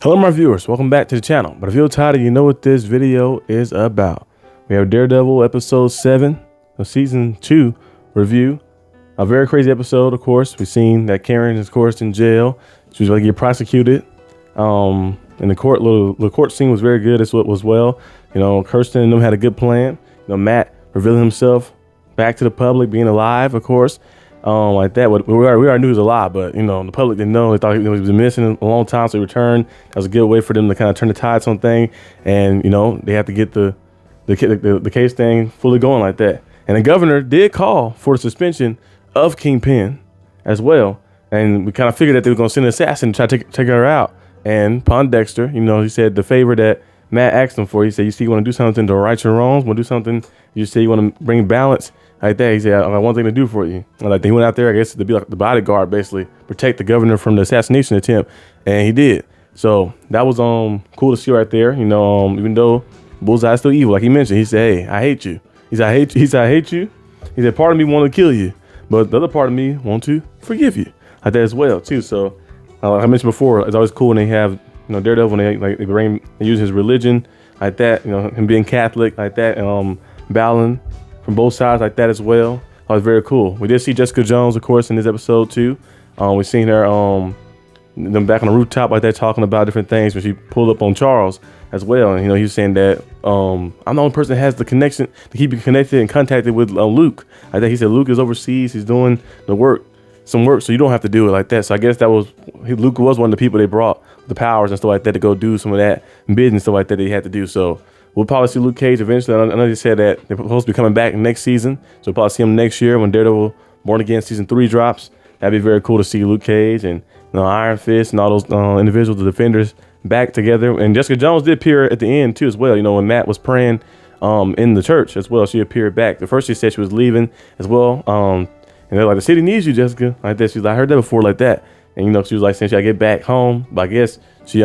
Hello my viewers, welcome back to the channel. But if you're tired, you know what this video is about. We have Daredevil episode 7 of season 2 review. A very crazy episode, of course. We've seen that Karen is, of course, in jail. She was going to get prosecuted. And the court scene was very good as well. You know, Kirsten and them had a good plan. You know, Matt revealing himself back to the public, being alive, of course. Like that. We already knew he was alive, but you know, the public didn't know. They thought he was missing a long time, so he returned. That was a good way for them to kind of turn the tides on thing. And you know, they had to get the case thing fully going like that. And the governor did call for the suspension of Kingpin as well. And we kind of figured that they were going to send an assassin to try to take her out. And Pondexter, you know, he said the favor that Matt asked him for. He said, "You see, you want to do something to right your wrongs. Want to do something? You say you want to bring balance." Like that, he said, "I got one thing to do for you." And like he went out there, I guess, to be like the bodyguard, basically protect the governor from the assassination attempt, and he did. So that was cool to see right there. You know, even though Bullseye's still evil, like he mentioned, he said, "Hey, I hate you." He said, "I hate you." He said, "I hate you." He said, "Part of me want to kill you, but the other part of me want to forgive you." Like that as well too. So like I mentioned before, it's always cool when they have Daredevil, when they use his religion like that. You know, him being Catholic like that, battling from both sides like that as well. That was very cool. We did see Jessica Jones, of course, in this episode too. We seen her them back on the rooftop like that, talking about different things when she pulled up on Charles as well. And you know, he was saying that I'm the only person that has the connection to keep you connected and contacted with Luke. I think he said Luke is overseas, he's doing some work, so you don't have to do it like that. So I guess Luke was one of the people they brought the powers and stuff like that to go do some of that bidding and stuff like that he had to do. So we'll probably see Luke Cage eventually. I know they said that they're supposed to be coming back next season, so we'll probably see him next year when Daredevil Born Again season 3 drops. That'd be very cool to see Luke Cage and Iron Fist and all those individuals, the Defenders, back together. And Jessica Jones did appear at the end too as well. You know, when Matt was praying in the church as well, she appeared back. At first she said she was leaving as well. And they're like, "The city needs you, Jessica." Like that. She's like, "I heard that before," like that. And you know, she was like saying she gotta get back home. But I guess she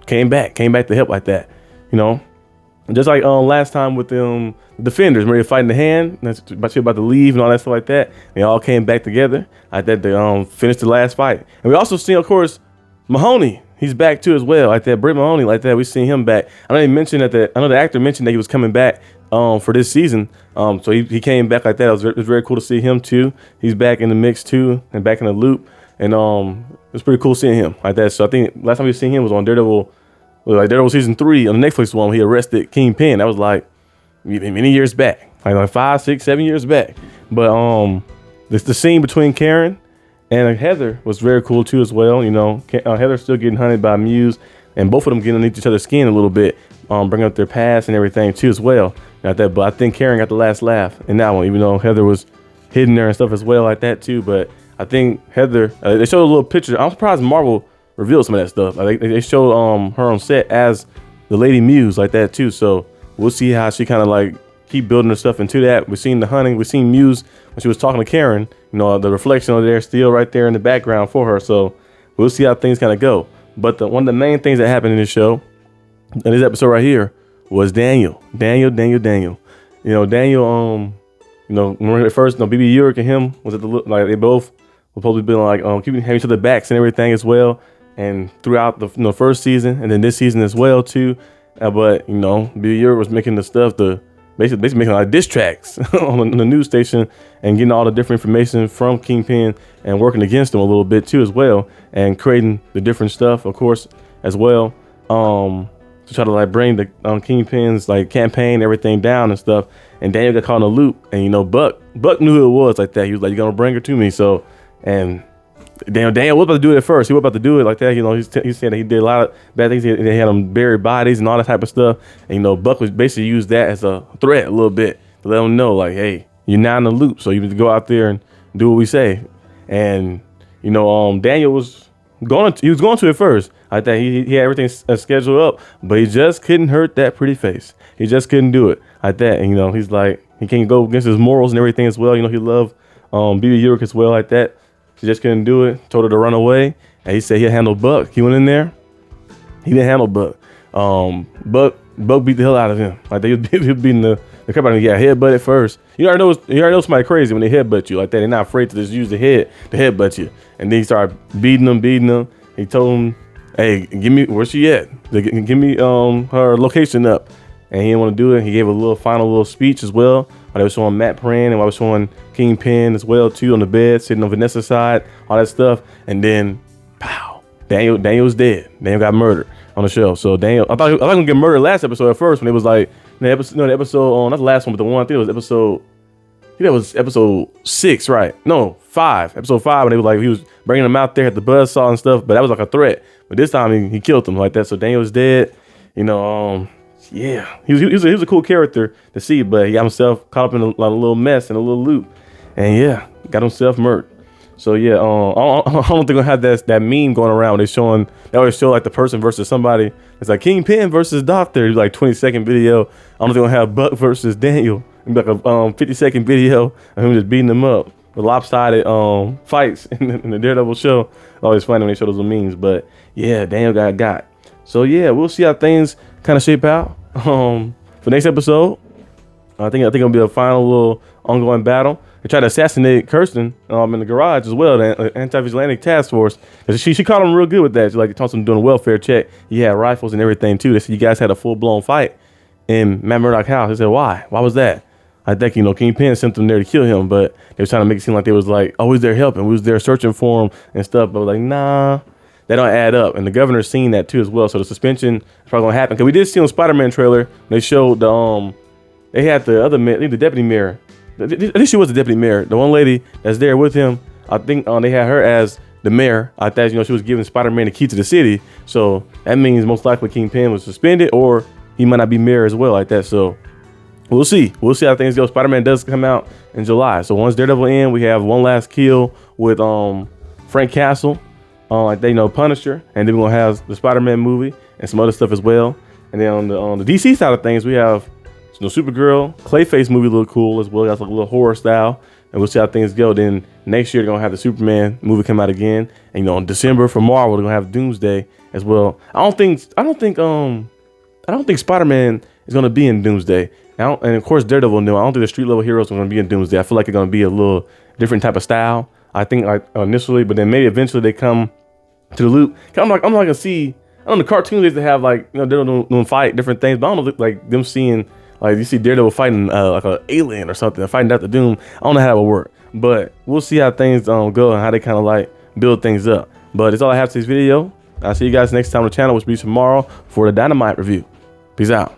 came back to help like that. You know. Just like last time with them Defenders, where you're fighting the hand, but you're about to leave and all that stuff like that. They all came back together. Like that, they finished the last fight. And we also see, of course, Mahoney. He's back too as well. Like that, Britt Mahoney, like that. We seen him back. I know they mentioned that I know the actor mentioned that he was coming back for this season. So he came back like that. It was very cool to see him too. He's back in the mix too and back in the loop. And it was pretty cool seeing him like that. So I think last time we seen him was on Daredevil. Like Daredevil season 3 on the Netflix one, he arrested Kingpin. That was like many years back, like 5, 6, 7 years back. But the scene between Karen and Heather was very cool too as well. You know, Heather's still getting hunted by Muse, and both of them getting underneath each other's skin a little bit, bringing up their past and everything too as well. Got that, but I think Karen got the last laugh in that one, even though Heather was hidden there and stuff as well like that too. But I think Heather, they showed a little picture. I'm surprised Marvel revealed some of that stuff. Like they showed her on set as the Lady Muse like that too. So we'll see how she kind of like keep building her stuff into that. We've seen the hunting. We've seen Muse when she was talking to Karen. You know, the reflection of there still right there in the background for her. So we'll see how things kind of go. But one of the main things that happened in this show, in this episode right here, was Daniel. You know, Daniel. You know, when at first, BB Urick and him was at the like they both were supposed to be like keeping having each other backs and everything as well. And throughout the first season and then this season as well too, but you know, Bill Urick was making the stuff basically making like diss tracks on the news station and getting all the different information from Kingpin and working against him a little bit too as well, and creating the different stuff, of course, as well, to try to like bring the Kingpin's like campaign, everything down and stuff. And Daniel got caught in a loop, and you know, Buck knew who it was like that. He was like, "You're gonna bring her to me," so and. Daniel was about to do it at first. He was about to do it like that. You know, he's saying that he did a lot of bad things. They had him buried bodies and all that type of stuff. And, you know, Buck was basically used that as a threat a little bit to let him know, like, hey, you're now in the loop. So you need to go out there and do what we say. And, you know, Daniel was going to at first. I think he had everything scheduled up, but he just couldn't hurt that pretty face. He just couldn't do it like that. And, you know, he's like, he can't go against his morals and everything as well. You know, he loved BB Urick as well like that. She just couldn't do it. Told her to run away. And he said he'd handle Buck. He went in there. He didn't handle Buck. Buck beat the hell out of him. Like he was beating the crap out of him. Yeah, headbutt at first. You already know somebody crazy when they headbutt you like that. They're not afraid to just use the head to headbutt you. And then he started beating him. He told him hey, give me where she at? Give me her location up. And he didn't want to do it. He gave a little final speech as well. While they were showing Matt praying, and while they were showing Kingpin as well too on the bed, sitting on Vanessa's side, all that stuff. And then, pow! Daniel's dead. Daniel got murdered on the show. So Daniel, I thought he was gonna get murdered last episode at first when it was like the episode on not the last one, but the one I think it was episode. I think that was episode 6, right? No, 5. Episode 5, and they was like he was bringing him out there at the buzzsaw and stuff, but that was like a threat. But this time he killed him like that. So Daniel's dead. You know, yeah, he was a cool character to see, but he got himself caught up in a little mess and a little loop, and yeah, got himself murked. So yeah, I don't think we're gonna have that meme going around when they always show like the person versus somebody. It's like Kingpin versus Doctor. It's like 20-second video. I don't think we're gonna have Buck versus Daniel. It'll be like a 50-second video of him just beating them up. The lopsided fights in the Daredevil show. Always funny when they show those memes. But yeah, Daniel got. So yeah, we'll see how things kind of shape out. For next episode, I think it'll be a final little ongoing battle. They tried to assassinate Kirsten in the garage as well, the anti-vigilante task force. She caught him real good with that. She like told him doing a welfare check. He had rifles and everything too. They said you guys had a full-blown fight in Matt Murdock's house. They said why? Why was that? I think Kingpin sent them there to kill him, but they were trying to make it seem like they was like always there helping. We was there searching for him and stuff. But I was like, nah. That don't add up, and the governor's seen that too as well. So the suspension is probably gonna happen. Cause we did see on Spider-Man trailer, they showed they had the other mayor, I think the deputy mayor. I think she was the deputy mayor. The one lady that's there with him, I think they had her as the mayor. I thought she was giving Spider-Man the key to the city. So that means most likely Kingpin was suspended, or he might not be mayor as well like that. So we'll see. We'll see how things go. Spider-Man does come out in July. So once Daredevil ends, we have one last kill with Frank Castle. Like they Punisher, and then we're gonna have the Spider-Man movie and some other stuff as well. And then on the DC side of things, we have Supergirl, Clayface movie look cool as well. That's like a little horror style, and we'll see how things go. Then next year they're gonna have the Superman movie come out again, and in December for Marvel they're gonna have Doomsday as well. I don't think Spider-Man is gonna be in Doomsday. And of course Daredevil. No, I don't think the street level heroes are gonna be in Doomsday. I feel like it's gonna be a little different type of style. I think like initially, but then maybe eventually they come to the loop. I'm not gonna see. I don't know, the cartoons used to have like they're doing fight different things, but I don't know like them seeing like you see Daredevil fighting like an alien or something, fighting Dr. Doom. I don't know how that would work, but we'll see how things go and how they kind of like build things up. But that's all I have to this video. I'll see you guys next time on the channel, which will be tomorrow for the Dynamite review. Peace out.